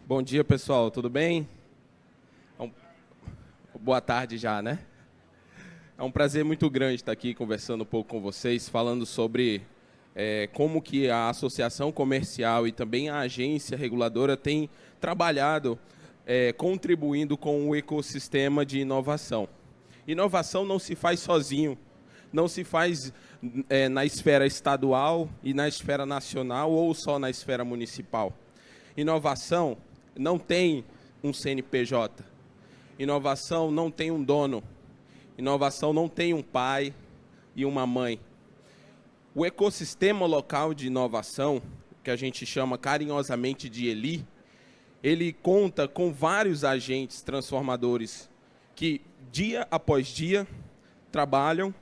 Bom dia, pessoal. Tudo bem? É um- Boa tarde já, né? É um prazer muito grande estar aqui conversando um pouco com vocês, falando sobre como que a associação comercial e também a agência reguladora têm trabalhado, contribuindo com o ecossistema de inovação. Inovação não se faz sozinho, não se faz na esfera estadual e na esfera nacional ou só na esfera municipal. Inovação não tem um CNPJ. Inovação não tem um dono. Inovação não tem um pai e uma mãe. O ecossistema local de inovação, que a gente chama carinhosamente de ELI, ele conta com vários agentes transformadores que, dia após dia, trabalham,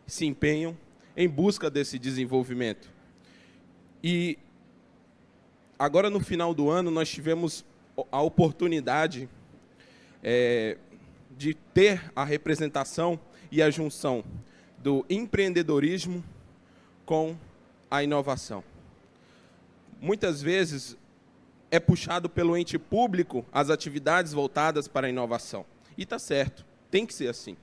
se empenham em busca desse desenvolvimento. E agora, no final do ano, nós tivemos a oportunidade de ter a representação e a junção do empreendedorismo com a inovação. Muitas vezes é puxado pelo ente público as atividades voltadas para a inovação. E está certo, tem que ser assim.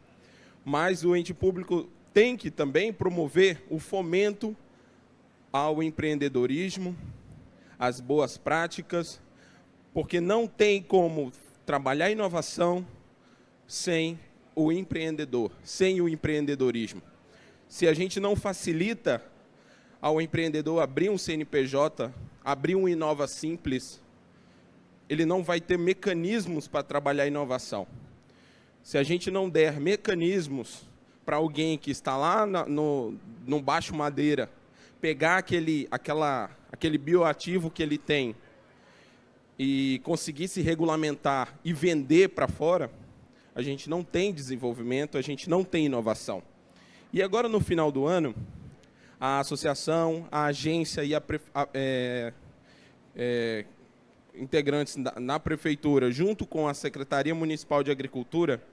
Mas o ente público tem que também promover o fomento ao empreendedorismo, às boas práticas, porque não tem como trabalhar a inovação sem o empreendedor, sem o empreendedorismo. Se a gente não facilita ao empreendedor abrir um CNPJ, abrir um Inova Simples, ele não vai ter mecanismos para trabalhar a inovação. Se a gente não der mecanismos para alguém que está lá no Baixo Madeira, pegar aquele bioativo que ele tem e conseguir se regulamentar e vender para fora, a gente não tem desenvolvimento, a gente não tem inovação. E agora, no final do ano, a associação, a agência e integrantes na prefeitura, junto com a Secretaria Municipal de Agricultura,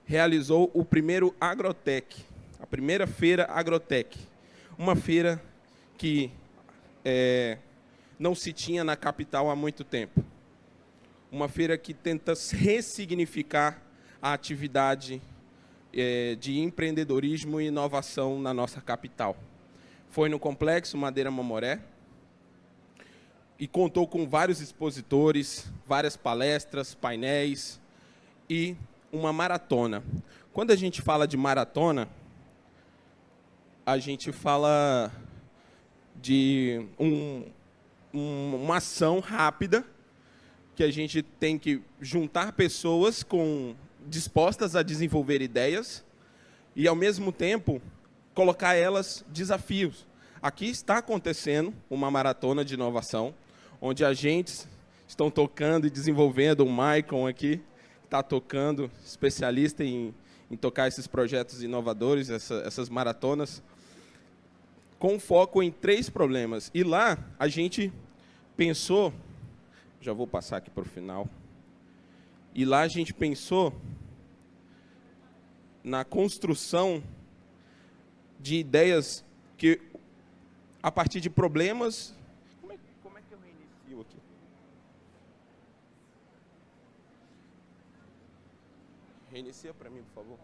realizou o primeiro Agrotech, a primeira feira Agrotech. Uma feira que não se tinha na capital há muito tempo. Uma feira que tenta ressignificar a atividade de empreendedorismo e inovação na nossa capital. Foi no Complexo Madeira Mamoré e contou com vários expositores, várias palestras, painéis e uma maratona. Quando a gente fala de maratona, a gente fala de uma ação rápida que a gente tem que juntar pessoas dispostas a desenvolver ideias e, ao mesmo tempo, colocar elas desafios. Aqui está acontecendo uma maratona de inovação, onde agentes estão tocando e desenvolvendo. O Maicon aqui está tocando, especialista em tocar esses projetos inovadores, essas maratonas, com foco em 3 problemas. E lá a gente pensou, já vou passar aqui para o final, e lá a gente pensou na construção de ideias que, a partir de problemas... Como é que eu reinicio aqui? Reinicia para mim, por favor.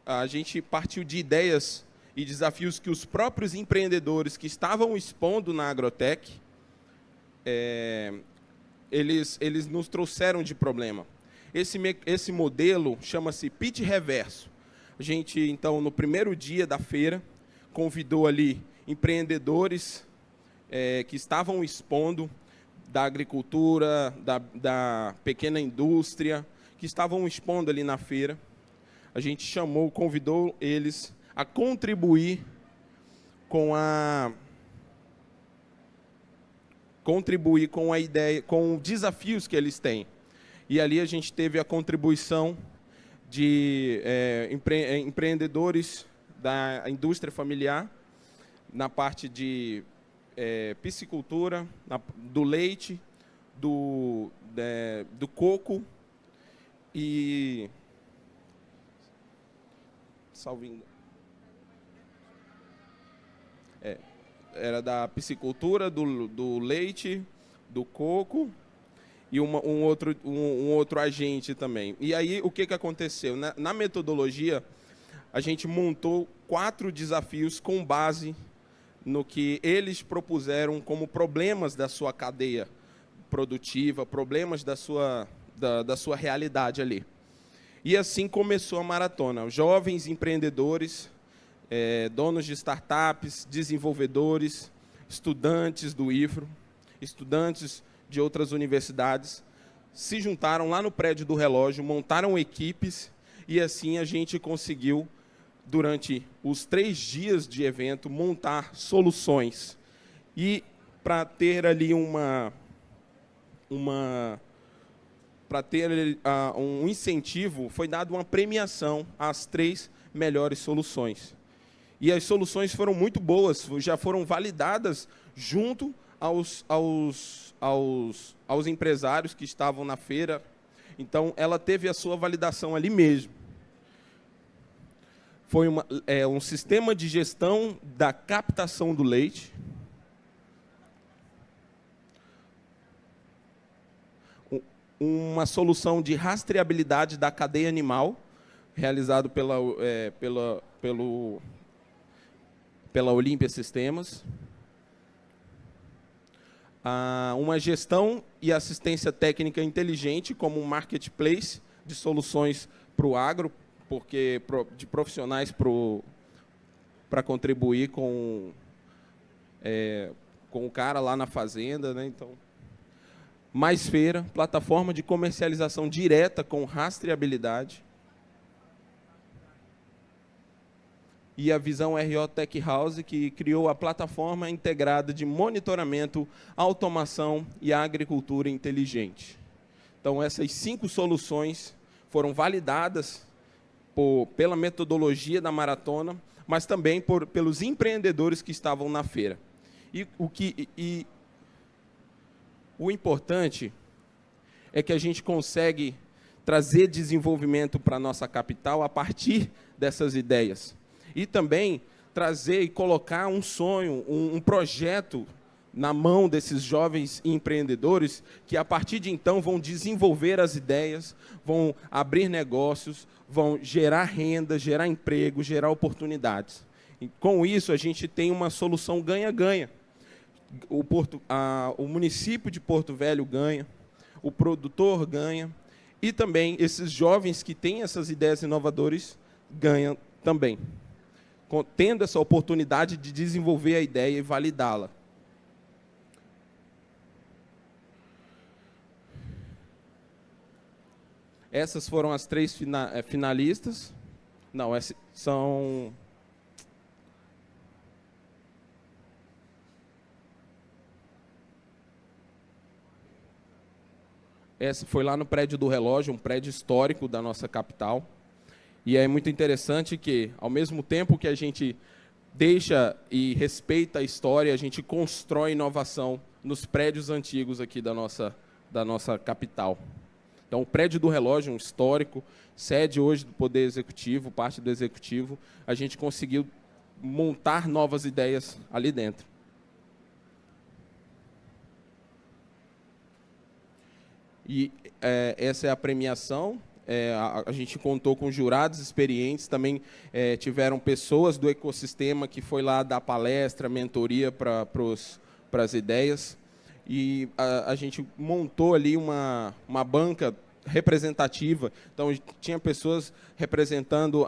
A gente partiu de ideias e desafios que os próprios empreendedores que estavam expondo na Agrotech, eles nos trouxeram de problema. Esse modelo chama-se pitch reverso. A gente, então, no primeiro dia da feira, convidou ali empreendedores que estavam expondo da agricultura, da pequena indústria, que estavam expondo ali na feira. A gente convidou eles a contribuir com a ideia, com desafios que eles têm. E ali a gente teve a contribuição de empreendedores da indústria familiar, na parte de piscicultura, do leite, do coco e... salvo engano, era da piscicultura, do leite, do coco e um outro agente também. E aí, o que aconteceu? Na metodologia, a gente montou 4 desafios com base no que eles propuseram como problemas da sua cadeia produtiva, problemas da sua realidade ali. E assim começou a maratona. Jovens empreendedores, donos de startups, desenvolvedores, estudantes do IFRO, estudantes de outras universidades, se juntaram lá no prédio do relógio, montaram equipes, e assim a gente conseguiu, durante os 3 dias de evento, montar soluções. E para ter ali para ter um incentivo, foi dada uma premiação às 3 melhores soluções. E as soluções foram muito boas, já foram validadas junto aos empresários que estavam na feira. Então, ela teve a sua validação ali mesmo. Foi um sistema de gestão da captação do leite, uma solução de rastreabilidade da cadeia animal, realizado pela Olímpia Sistemas, uma gestão e assistência técnica inteligente, como um marketplace de soluções para o agro, porque de profissionais para contribuir com o cara lá na fazenda, né? Então, mais feira, plataforma de comercialização direta com rastreabilidade, e a visão RO Tech House, que criou a plataforma integrada de monitoramento, automação e agricultura inteligente. Então, essas 5 soluções foram validadas pela metodologia da maratona, mas também pelos empreendedores que estavam na feira. E o importante é que a gente consegue trazer desenvolvimento para a nossa capital a partir dessas ideias. E também trazer e colocar um sonho, um projeto na mão desses jovens empreendedores que, a partir de então, vão desenvolver as ideias, vão abrir negócios, vão gerar renda, gerar emprego, gerar oportunidades. E, com isso, a gente tem uma solução ganha-ganha. O município de Porto Velho ganha, o produtor ganha, e também esses jovens que têm essas ideias inovadoras ganham também, tendo essa oportunidade de desenvolver a ideia e validá-la. Essas foram as 3 finalistas. Não, essas são... Essa foi lá no prédio do relógio, um prédio histórico da nossa capital. E é muito interessante que, ao mesmo tempo que a gente deixa e respeita a história, a gente constrói inovação nos prédios antigos aqui da nossa capital. Então, o prédio do relógio, um histórico, sede hoje do Poder Executivo, parte do Executivo, a gente conseguiu montar novas ideias ali dentro. E essa é a premiação. A gente contou com jurados experientes, também tiveram pessoas do ecossistema que foi lá dar palestra, mentoria para as ideias. E a gente montou ali uma banca representativa. Então, tinha pessoas representando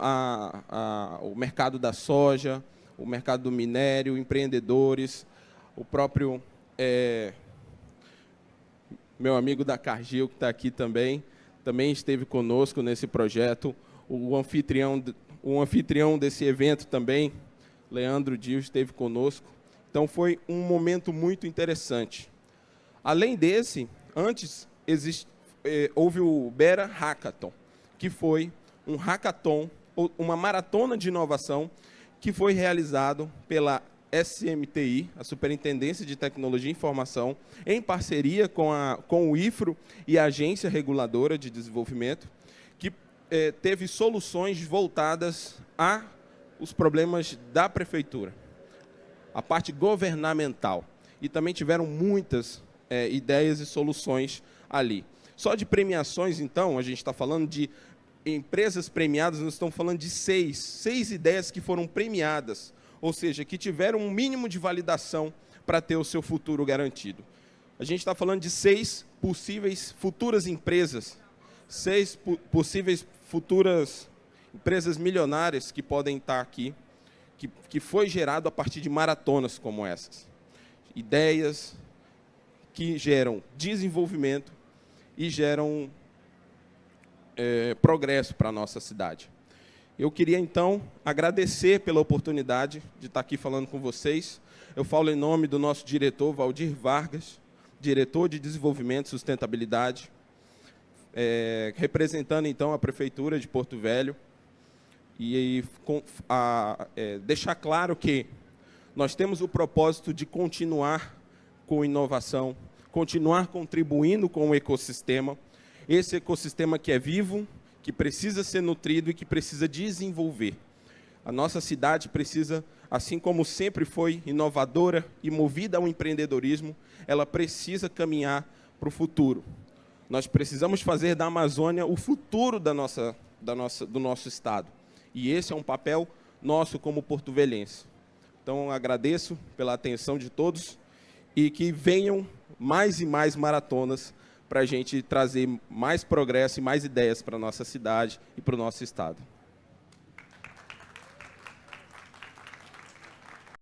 o mercado da soja, o mercado do minério, empreendedores, o próprio meu amigo da Cargill, que está aqui também esteve conosco nesse projeto. O anfitrião desse evento também, Leandro Dias, esteve conosco. Então, foi um momento muito interessante. Além desse, antes houve o Bera Hackathon, que foi um hackathon, uma maratona de inovação, que foi realizado pela SMTI, a Superintendência de Tecnologia e Informação, em parceria com o IFRO e a Agência Reguladora de Desenvolvimento, que teve soluções voltadas aos problemas da prefeitura, a parte governamental. E também tiveram muitas ideias e soluções ali. Só de premiações, então, a gente está falando de empresas premiadas, nós estamos falando de seis ideias que foram premiadas, ou seja, que tiveram um mínimo de validação para ter o seu futuro garantido. A gente está falando de 6 possíveis futuras empresas, 6 possíveis futuras empresas milionárias que podem estar aqui, que foi gerado a partir de maratonas como essas. Ideias que geram desenvolvimento e geram progresso para a nossa cidade. Eu queria, então, agradecer pela oportunidade de estar aqui falando com vocês. Eu falo em nome do nosso diretor, Valdir Vargas, diretor de Desenvolvimento e Sustentabilidade, representando, então, a Prefeitura de Porto Velho, e deixar claro que nós temos o propósito de continuar com inovação, continuar contribuindo com o ecossistema, esse ecossistema que é vivo, que precisa ser nutrido e que precisa desenvolver. A nossa cidade precisa, assim como sempre foi inovadora e movida ao empreendedorismo, ela precisa caminhar para o futuro. Nós precisamos fazer da Amazônia o futuro do nosso estado. E esse é um papel nosso como porto-velhense. Então, agradeço pela atenção de todos e que venham mais e mais maratonas para a gente trazer mais progresso e mais ideias para a nossa cidade e para o nosso estado.